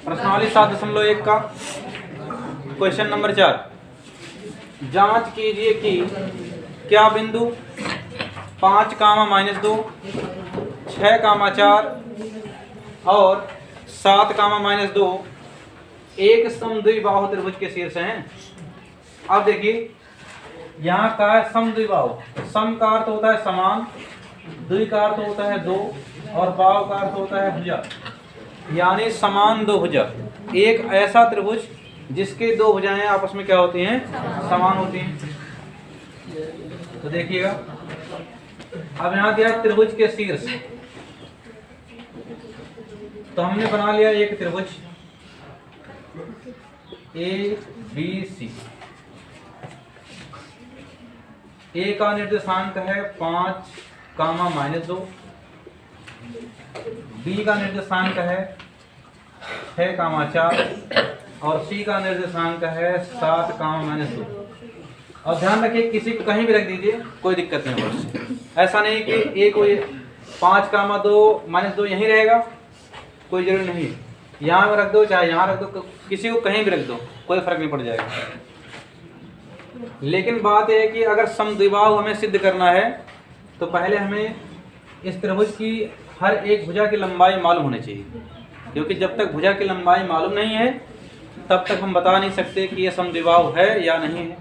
प्रश्नावली 7.1 का question number 4, जांच कीजिए कि क्या बिंदु 5, -2, 6, 4 और 7, -2 एक समद्विबाहु त्रिभुज के शीर्ष हैं। अब देखिए यहाँ का है समद्विबाहु। सम का अर्थ होता है समान, द्वि का अर्थ होता है दो, और बाहु का अर्थ होता है भुजा, यानी समान दो भुजा। एक ऐसा त्रिभुज जिसके दो भुजाएं आपस में क्या होती हैं, समान होती हैं। तो देखिएगा अब यहाँ दिया त्रिभुज के शीर्ष, तो हमने बना लिया एक त्रिभुज ABC। ए का निर्देशांक है 5, -2, बी का निर्देशांक है 6, 4 और सी का निर्देशांक है 7, -2। और ध्यान रखिए किसी को कहीं भी रख दीजिए, कोई दिक्कत नहीं होगी। ऐसा नहीं कि एक 5, -2 यहीं रहेगा, कोई जरूरी नहीं। यहाँ में रख दो चाहे यहाँ रख दो, किसी को कहीं भी रख दो, कोई फर्क नहीं पड़ जाएगा। लेकिन बात यह है कि अगर समद्विबाहु हमें सिद्ध करना है तो पहले हमें इस त्रिभुज की हर एक भुजा की लंबाई मालूम होनी चाहिए, क्योंकि जब तक भुजा की लंबाई मालूम नहीं है तब तक हम बता नहीं सकते कि यह समद्विबाहु है या नहीं है।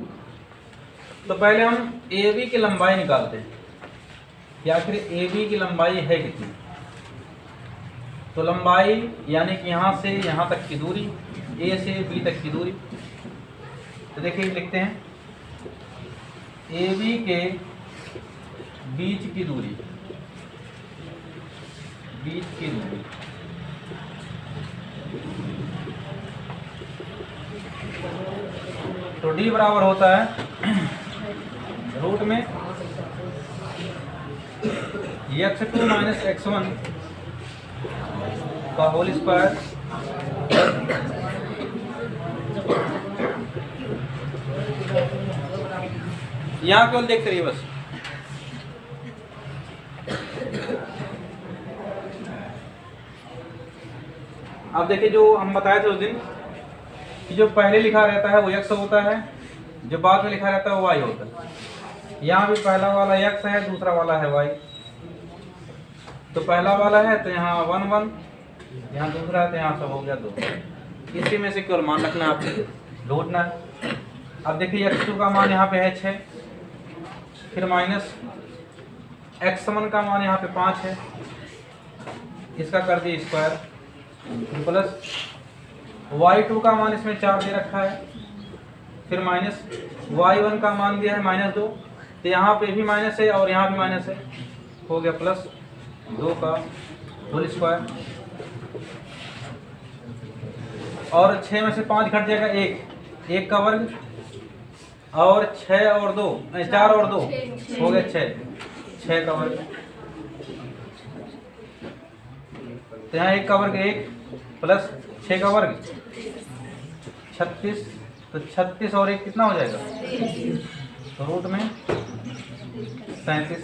तो पहले हम AB की लंबाई निकालते हैं कि आखिर AB की लंबाई है कितनी। तो लंबाई यानी कि यहाँ से यहाँ तक की दूरी, A से B तक की दूरी। तो देखिए लिखते हैं AB के बीच की दूरी, तो D बराबर होता है रूट में x2 - x1 का होल स्क्वायर यहाँ केवल देखते रहिए बस। अब देखिए जो हम बताए थे उस दिन कि जो पहले लिखा रहता है वो x होता है, जो बाद में लिखा रहता है वो y होता है। यहाँ भी पहला वाला x है, दूसरा वाला है y। तो पहला वाला है तो यहाँ 1 1, यहाँ दूसरा है तो यहाँ सब हो गया 2। इसी में से केवल मान रखना, आपको ढूंढना है। अब देखिए x2 का मान यहाँ पे है 6, फिर माइनस x1 का मान यहाँ पे 5 है, इसका कर दिए स्क्वायर, प्लस y2 का मान इसमें 4 दे रखा है, फिर माइनस y1 का मान दिया है -2, तो यहाँ पे भी माइनस है और यहाँ भी माइनस है, हो गया प्लस 2 का होल स्क्वायर। और 6 में से 5 घट जाएगा 1 का वर्ग, और 6 और 2 4 और 2 हो गया 6 का वर्ग। तो यहाँ 1 का वर्ग 1 प्लस 6 का वर्ग 36, तो 36 और 1 कितना हो जाएगा, तो रूट में 37।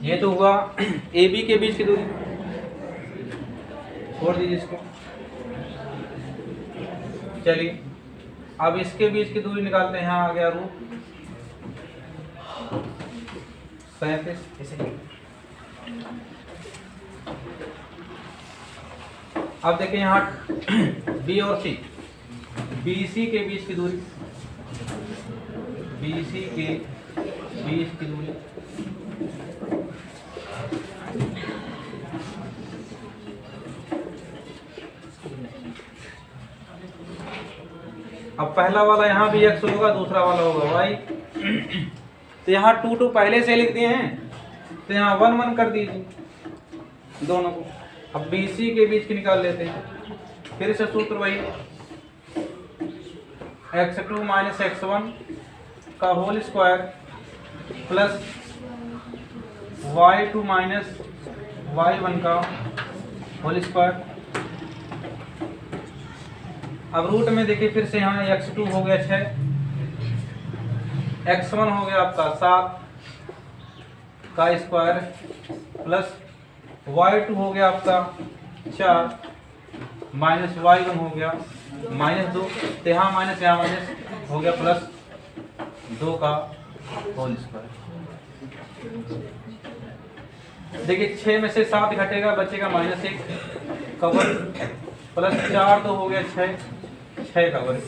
ये तो हुआ AB के बीच की दूरी, छोड़ दीजिए इसको। चलिए अब इसके बीच की दूरी निकालते हैं। यहाँ आ गया रूट 37। अब देखिए यहाँ B और C, BC के बीच की दूरी, BC के बीच की दूरी अब पहला वाला यहाँ भी x होगा, दूसरा वाला होगा y। तो यहाँ 2 2 पहले से लिख दिए हैं, तो यहाँ 1 1 कर दीजिए दोनों को। अब BC के बीच की निकाल लेते हैं, फिर से सूत्र वही x2 - x1 का whole square plus y2 - y1 का होल स्क्वायर। अब रूट में देखिए फिर से यहाँ x2 हो गया 6, x1 हो गया आपका 7 का स्क्वायर प्लस y2 हो गया आपका 4 माइनस y1 हो गया -2, तो यहाँ माइनस यहाँ माइनस हो गया प्लस 2 का होल स्क्वायर। देखिए 6 में से 7 घटेगा, बचेगा -1 कवर प्लस 4 तो हो गया 6 कवर।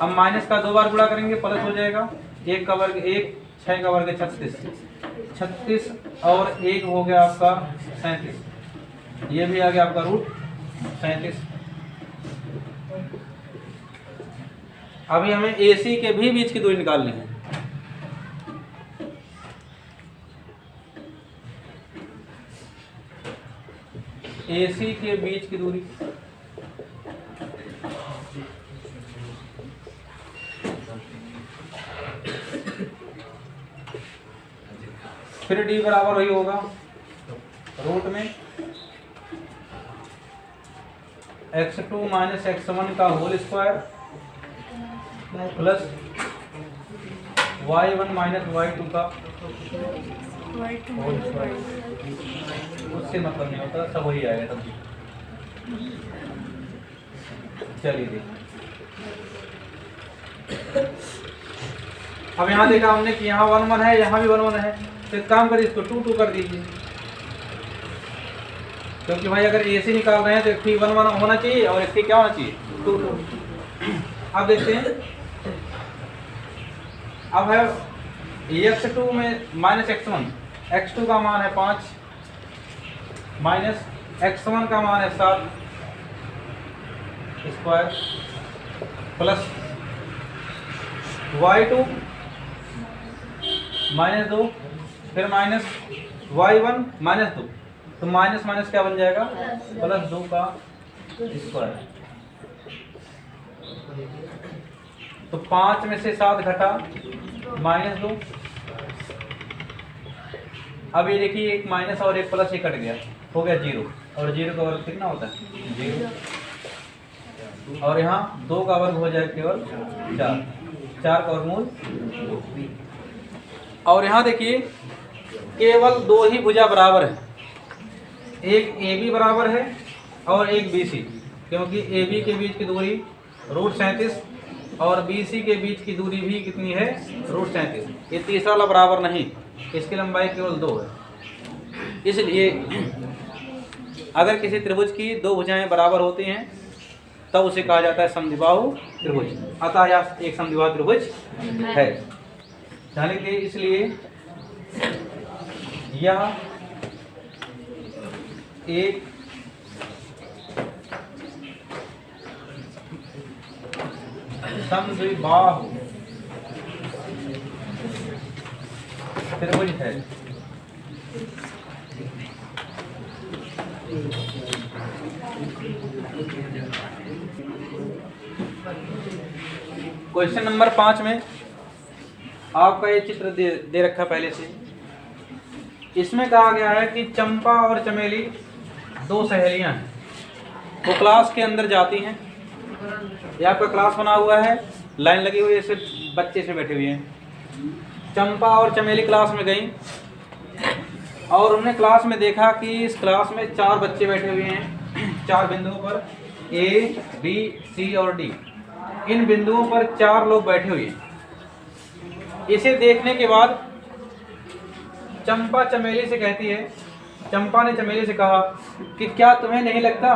अब माइनस का 2 बार गुणा करेंगे प्लस हो जाएगा 1 का वर्ग 1, 6 का वर्ग 36 और 1 हो गया आपका 37, ये भी आ गया आपका रूट 37। अभी हमें AC के भी बीच की दूरी निकालनी है। AC के बीच की दूरी फिर D बराबर वही होगा रूट में x2 माइनस x1 का whole square plus y1 minus y2 का होल स्क्वायर। उससे मतलब नहीं होता, सब वही आएगा तब। चलिए देखिए, अब यहाँ देखा हमने कि यहाँ 1 1 है, यहाँ भी 1 1 है, तो एक काम करिए इसको 2 2 कर दीजिए, क्योंकि भाई अगर AC निकाल रहे हैं तो एक ही 1 1 होना चाहिए और एक ही क्या होना चाहिए 2 2। अब देखते हैं, अब है x2 में माइनस x1, x2 का मान है 5 माइनस x1 का मान है 7 स्क्वायर प्लस y2 -2 फिर माइनस y1 -2, तो माइनस माइनस क्या बन जाएगा +2 का स्क्वायर। तो 5 में से 7 घटा -2। अब ये देखिए एक माइनस और एक प्लस, ये कट गया, हो गया 0, और 0 का वर्ग कितना होता है 0, और यहाँ 2 का वर्ग हो जाए केवल 4 का वर्गमूल। और यहाँ देखिए केवल 2 ही भुजा बराबर है, एक AB बराबर है और एक BC, क्योंकि AB के बीच की दूरी रूट 37 और BC के बीच की दूरी भी कितनी है रूट 37। ये तीसरा वाला बराबर नहीं, इसकी लंबाई केवल 2 है। इसलिए अगर किसी त्रिभुज की 2 भुजाएं बराबर होती हैं तब उसे कहा जाता है समद्विबाहु त्रिभुज। अतः यह एक समद्विबाहु त्रिभुज है, ध्यान रखिए। इसलिए यह एक समद्विबाहु त्रिभुज है। क्वेश्चन नंबर 5 में आपका ये चित्र दे रखा पहले से। इसमें कहा गया है कि चंपा और चमेली 2 सहेलियां हैं, वो क्लास के अंदर जाती हैं। ये आपका क्लास बना हुआ है, लाइन लगी हुई है, सिर्फ बच्चे से बैठे हुए हैं। चंपा और चमेली क्लास में गई और उन्होंने क्लास में देखा कि इस क्लास में 4 बच्चे बैठे हुए हैं, 4 बिंदुओं पर A, B, C और D। इन बिंदुओं पर 4 लोग बैठे हुए हैं। इसे देखने के बाद चंपा चमेली से कहती है, चंपा ने चमेली से कहा कि क्या तुम्हें नहीं लगता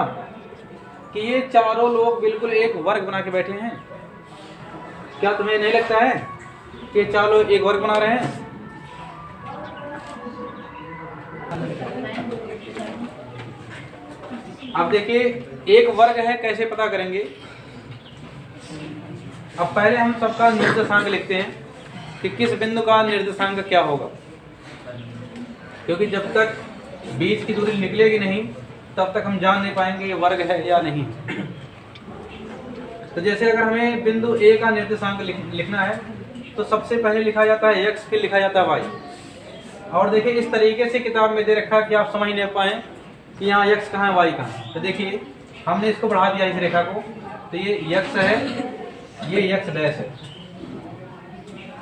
कि ये चारों लोग बिल्कुल एक वर्ग बना के बैठे हैं? क्या तुम्हें नहीं लगता है कि ये 4 लोग एक वर्ग बना रहे हैं? अब देखिए एक वर्ग है, कैसे पता करेंगे? अब पहले हम सबका निर्देशांक लिखते हैं कि किस बिंदु का निर्देशांक क्या होगा, क्योंकि जब तक बीच की दूरी निकलेगी नहीं तब तक हम जान नहीं पाएंगे ये वर्ग है या नहीं। तो जैसे अगर हमें बिंदु A का निर्देशांक लिखना है तो सबसे पहले लिखा जाता है x, फिर लिखा जाता है y। और देखिए इस तरीके से किताब में दे रखा है कि आप समझ नहीं पाएँ कि यहाँ x कहाँ है y कहाँ है। तो देखिए हमने इसको बढ़ा दिया इस रेखा को, तो ये x है, ये x डैश है,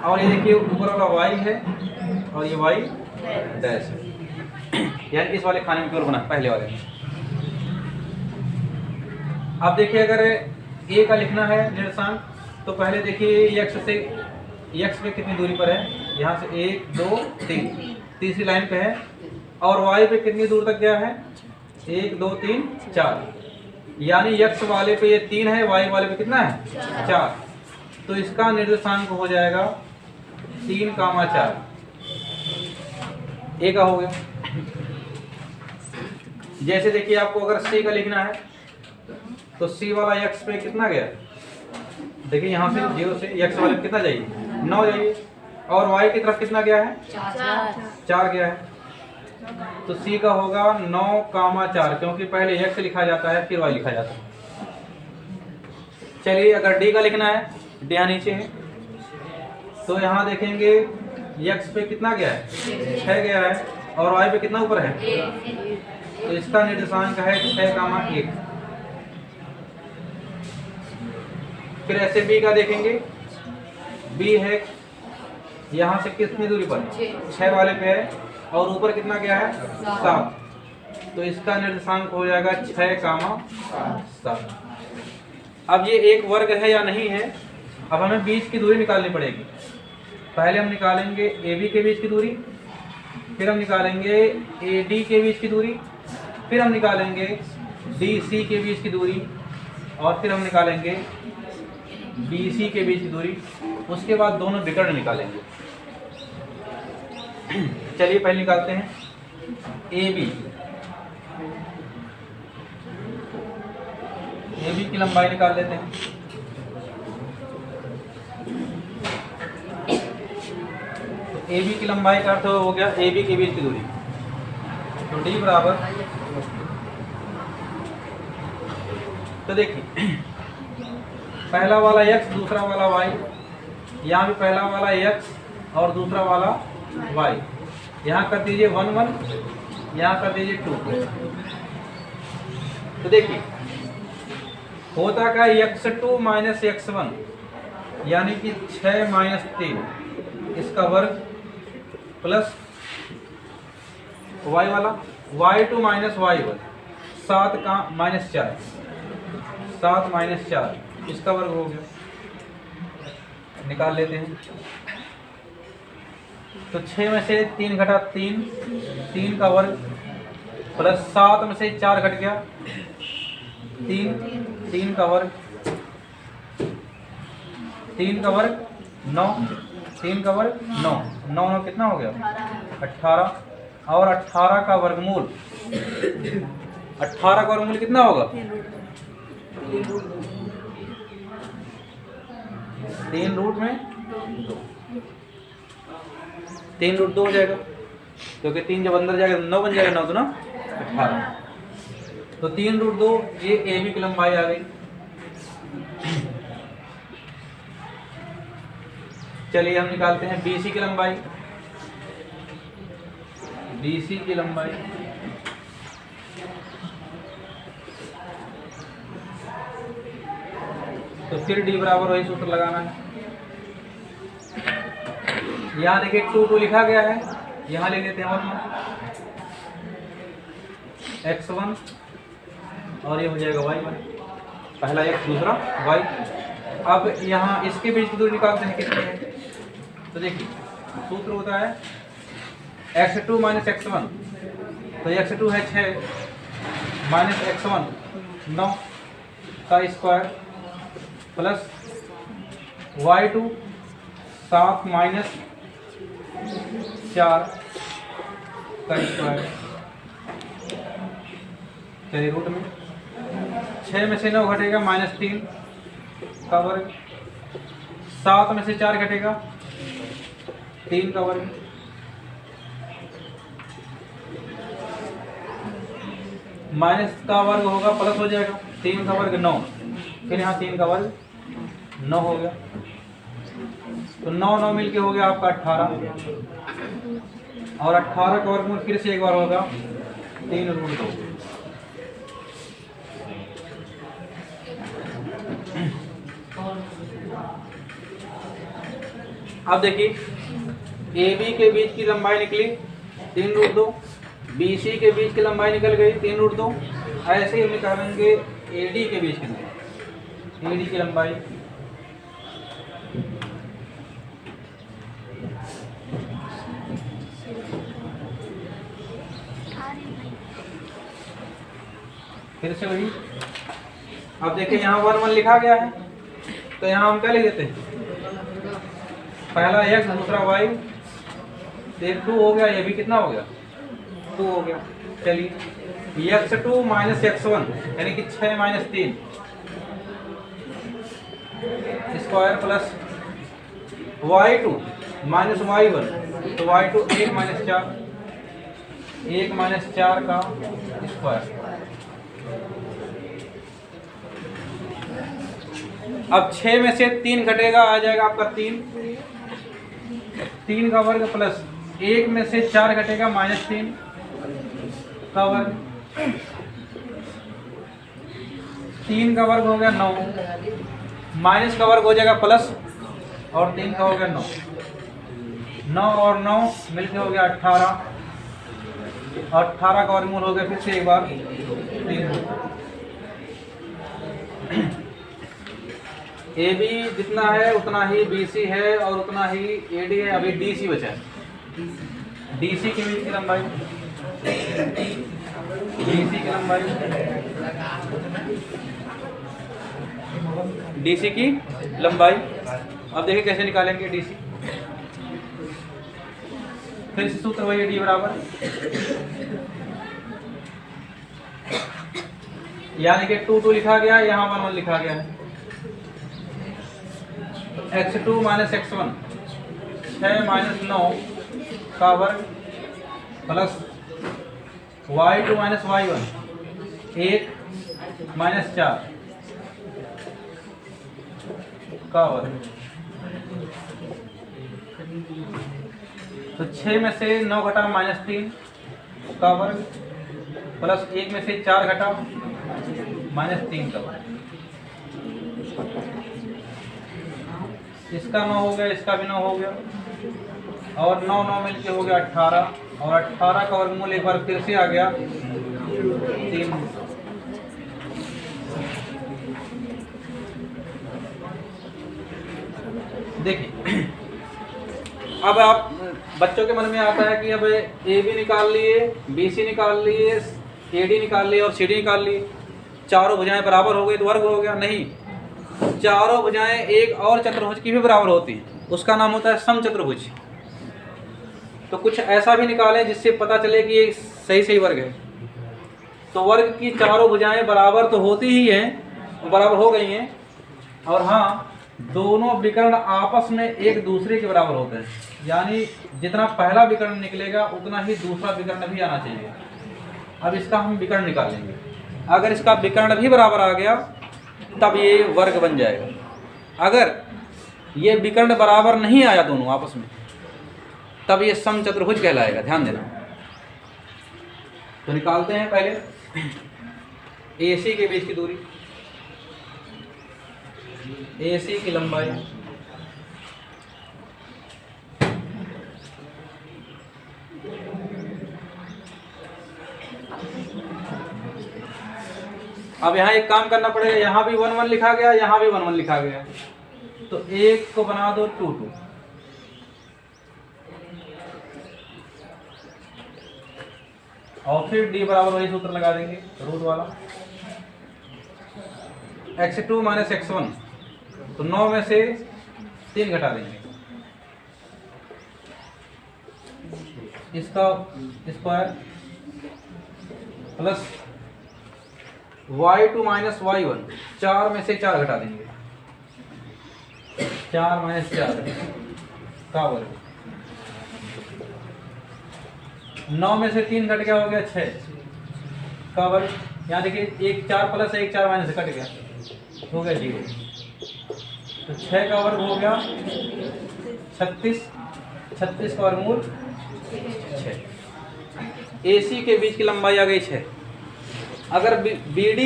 और ये देखिए ऊपर वाला y है और ये y डैश, यानी इस वाले खाने में केवल बना, पहले वाले में। अब देखिए अगर ए का लिखना है निर्देशांक, तो पहले देखिए x से, x पे कितनी दूरी पर है, यहाँ से 1 2 3, तीसरी लाइन पे है, और y पे कितनी दूर तक गया है, 1 2 3 4, यानी x वाले पे ये 3 है, y वाले पे कितना है 4, तो इसका निर्देशांक हो जाएगा 3,4, ए का हो गया। जैसे देखिए आपको अगर सी का लिखना है, तो सी वाला x पे कितना गया, देखिए यहाँ से 0 से x वाले पे कितना जाइए, 9 जाइए, और y की तरफ कितना गया है, 4 गया है, तो सी का होगा 9,4, क्योंकि पहले x लिखा जाता है फिर y लिखा जाता है। चलिए अगर डी का लिखना है, डी यहाँ नीचे है, तो यहाँ देखेंगे x पे कितना गया है, 6 गया है, और y पे कितना ऊपर है, तो इसका निर्देशांक है 6,1। फिर ऐसे बी का देखेंगे, बी है यहाँ से कितनी दूरी पर, 6 वाले पे है, और ऊपर कितना गया है 7, तो इसका निर्देशांक हो जाएगा 6,7। अब ये एक वर्ग है या नहीं है, अब हमें बीच की दूरी निकालनी पड़ेगी। पहले हम निकालेंगे ए बी के बीच की दूरी, फिर हम निकालेंगे ए डी के बीच की दूरी, फिर हम निकालेंगे डी सी के बीच की दूरी, और फिर हम निकालेंगे बी सी के बीच की दूरी, उसके बाद दोनों विकर्ण निकालेंगे। चलिए पहले निकालते हैं ए बी की लंबाई निकाल लेते हैं। तो ए बी की लंबाई का अर्थ हो गया ए बी के बीच की दूरी, तो डी बराबर, तो देखिए पहला वाला x दूसरा वाला y, यहाँ भी पहला वाला x और दूसरा वाला y, यहाँ कर दीजिए 1 1, यहाँ कर दीजिए 2 2। तो देखिए होता क्या, x2 माइनस x1, यानी कि 6 माइनस 3 इसका वर्ग, प्लस y वाला y2 माइनस y1, 7 का माइनस 4, 7 माइनस 4 इसका वर्ग हो गया, निकाल लेते हैं। तो 6 में से 3 घटा 3, 3 का वर्ग, प्लस 7 में से 4 घट गया 3, 3 का वर्ग, 3 का वर्ग 9, 3 का वर्ग 9, 9 9 कितना हो गया 18, और 18 का वर्गमूल, 18 का वर्गमूल कितना होगा, 3 रूट में 2, 3 रूट 2 हो जाएगा, क्योंकि 3 जब अंदर जाएगा 9 बन जाएगा, 9 2 18, तो 3 रूट 2, ये ए बी की लंबाई आ गई। चलिए हम निकालते हैं बी सी की लंबाई, बी सी की लंबाई, तो फिर डी बराबर वही सूत्र लगाना है। यहाँ देखिए 2 2 लिखा गया है, यहाँ ले लेते हैं 1 x1, और ये हो जाएगा y1, पहला x दूसरा y। अब यहाँ इसके बीच की दूरी निकालते हैं कितनी है, तो देखिए सूत्र होता है x2 माइनस x1, तो x2 है 6 माइनस x1 9 का स्क्वायर, प्लस y2 7 माइनस 4 का स्क्वायर। चलिए रूट में 6 में से 9 घटेगा माइनस 3 का वर्ग, 7 में से 4 घटेगा 3 का वर्ग, माइनस का वर्ग होगा प्लस हो जाएगा, 3 का वर्ग 9, फिर यहाँ 3 का वर्ग 9 हो गया, तो 9 9 मिलके हो गया आपका 18, और 18 का वर्गमूल फिर से एक बार होगा 3 रूट 2। अब देखिए ए बी के बीच की लंबाई निकली 3√2। BC के बीच की लंबाई निकल गई 3√2। ऐसे ही हम निकालेंगे AD के बीच की लंबाई, AD की लंबाई फिर से वही। अब देखिए यहाँ 1 1 लिखा गया है, तो यहाँ हम क्या लिख देते हैं, पहला x दूसरा y, एक 2 हो गया, ये भी कितना हो गया 2 हो गया। चलिए x2 माइनस x1 यानी कि 6 minus 3 square plus y2 minus y1, तो y2 1 माइनस 4 का स्क्वायर। अब 6 में से 3 घटेगा, आ जाएगा आपका 3 का वर्ग प्लस 1 में से 4 घटेगा माइनस 3 का वर्ग, 3 का वर्ग हो गया 9, माइनस का वर्ग हो जाएगा प्लस, और 3 का हो गया 9, 9 और 9 मिलकर हो गया 18, 18 का वर्गमूल हो गया फिर से एक बार 3। AB जितना है उतना ही BC है और उतना ही AD है। अभी DC बचा है, DC के बीच की लंबाई, DC की लंबाई, DC की लंबाई। अब देखिए कैसे निकालेंगे DC। फिर से सूत्र वही D बराबर, यानी कि 2 2 लिखा गया, यहाँ 1 1 लिखा गया है। x2 माइनस x1 6 माइनस 9 का वर्ग plus y2 minus y1 1 minus 4 का वर्ग। तो 6 में से 9 घटा माइनस 3 का वर्ग प्लस 1 में से 4 घटा माइनस 3 का वर्ग। इसका 9 हो गया, इसका भी 9 हो गया, और 9 9 मिलके हो गया 18, और 18 का वर्गमूल एक बार फिर से आ गया 3। देखिए अब आप बच्चों के मन में आता है कि अब AB निकाल लिए, BC निकाल लिए, AD निकाल लिए और CD निकाल लिए, चारों भुजाएं बराबर हो गई तो वर्ग हो गया। नहीं, चारों भुजाएं एक और चतुर्भुज की भी बराबर होती हैं, उसका नाम होता है समचतुर्भुज। तो कुछ ऐसा भी निकालें जिससे पता चले कि ये सही सही वर्ग है। तो वर्ग की चारों भुजाएं बराबर तो होती ही हैं, बराबर हो गई हैं, और हाँ दोनों विकर्ण आपस में एक दूसरे के बराबर होते हैं, यानी जितना पहला विकर्ण निकलेगा उतना ही दूसरा विकर्ण भी आना चाहिए। अब इसका हम विकर्ण निकालेंगे, अगर इसका विकर्ण भी बराबर आ गया तब ये वर्ग बन जाएगा। अगर ये विकर्ण बराबर नहीं आया दोनों आपस में तब ये समचतुर्भुज कहलाएगा, ध्यान देना। तो निकालते हैं पहले AC के बीच की दूरी, AC की लंबाई, अब यहाँ एक काम करना पड़ेगा, यहाँ भी 1 1 लिखा गया, यहाँ भी 1 1 लिखा गया, तो एक को बना दो 2 2, और फिर D बराबर वही सूत्र लगा देंगे रूट वाला, x2 माइनस x1, तो 9 में से 3 घटा देंगे, इसका square plus y2 minus y1, 4 में से 4 घटा देंगे, 4 माइनस 4 का वर्ग, 9 में से 3 घट गया, हो गया 6 का वर्ग। यहाँ देखिए एक 4 प्लस है, एक 4 माइनस कट गया, हो गया 0, तो 6 का वर्ग हो गया 36, 36 का वर्गमूल 6। AC के बीच की लंबाई आ गई 6। अगर BD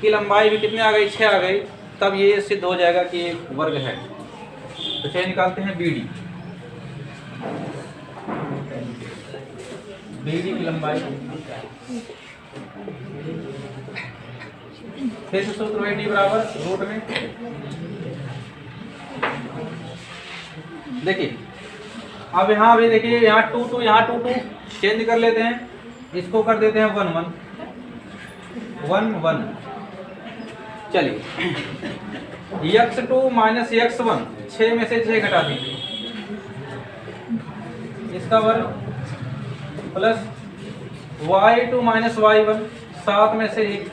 की लंबाई भी कितनी आ गई, 6 आ गई, तब ये सिद्ध हो जाएगा कि एक वर्ग है। तो 6 निकालते हैं BD, BD की लंबाई। फिर से सूत्र वही D बराबर रूट में, देखिए अब यहाँ भी देखिए, यहाँ 2 2 यहाँ 2 2 चेंज कर लेते हैं, इसको कर देते हैं 1 1 1 1। चलिए x2 माइनस x1, 6 में से 6 घटा दीजिए, इसका वर्ग प्लस y2 माइनस y1, 7 में से 1,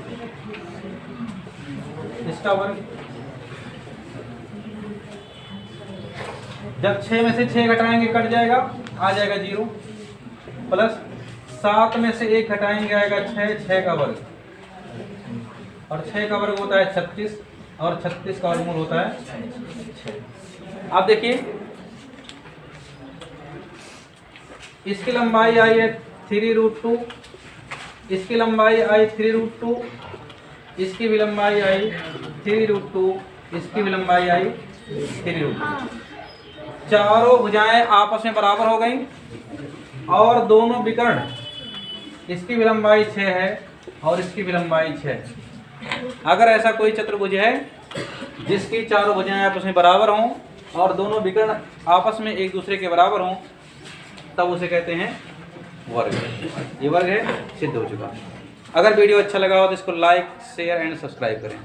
इसका वर्ग। जब 6 में से 6 घटाएंगे कट जाएगा, आ जाएगा 0, प्लस 7 में से 1 घटाएंगे आएगा 6, 6 का वर्ग, और 6 का वर्ग होता है 36, और 36 का वर्गमूल होता है 6। अब देखिए इसकी लंबाई आई है 3√2, इसकी लंबाई आई 3√2, इसकी भी लंबाई आई 3√2, इसकी भी लंबाई आई 3√2। चारों भुजाएं आपस में बराबर हो गई, और दोनों विकर्ण, इसकी भी लंबाई 6 है और इसकी भी लंबाई 6 है। अगर ऐसा कोई चतुर्भुज है जिसकी चारों भुजाएं आपस में बराबर हों और दोनों विकर्ण आपस में एक दूसरे के बराबर हों, तब उसे कहते हैं वर्ग। ये वर्ग है, सिद्ध हो चुका। अगर वीडियो अच्छा लगा हो तो इसको लाइक, शेयर एंड सब्सक्राइब करें।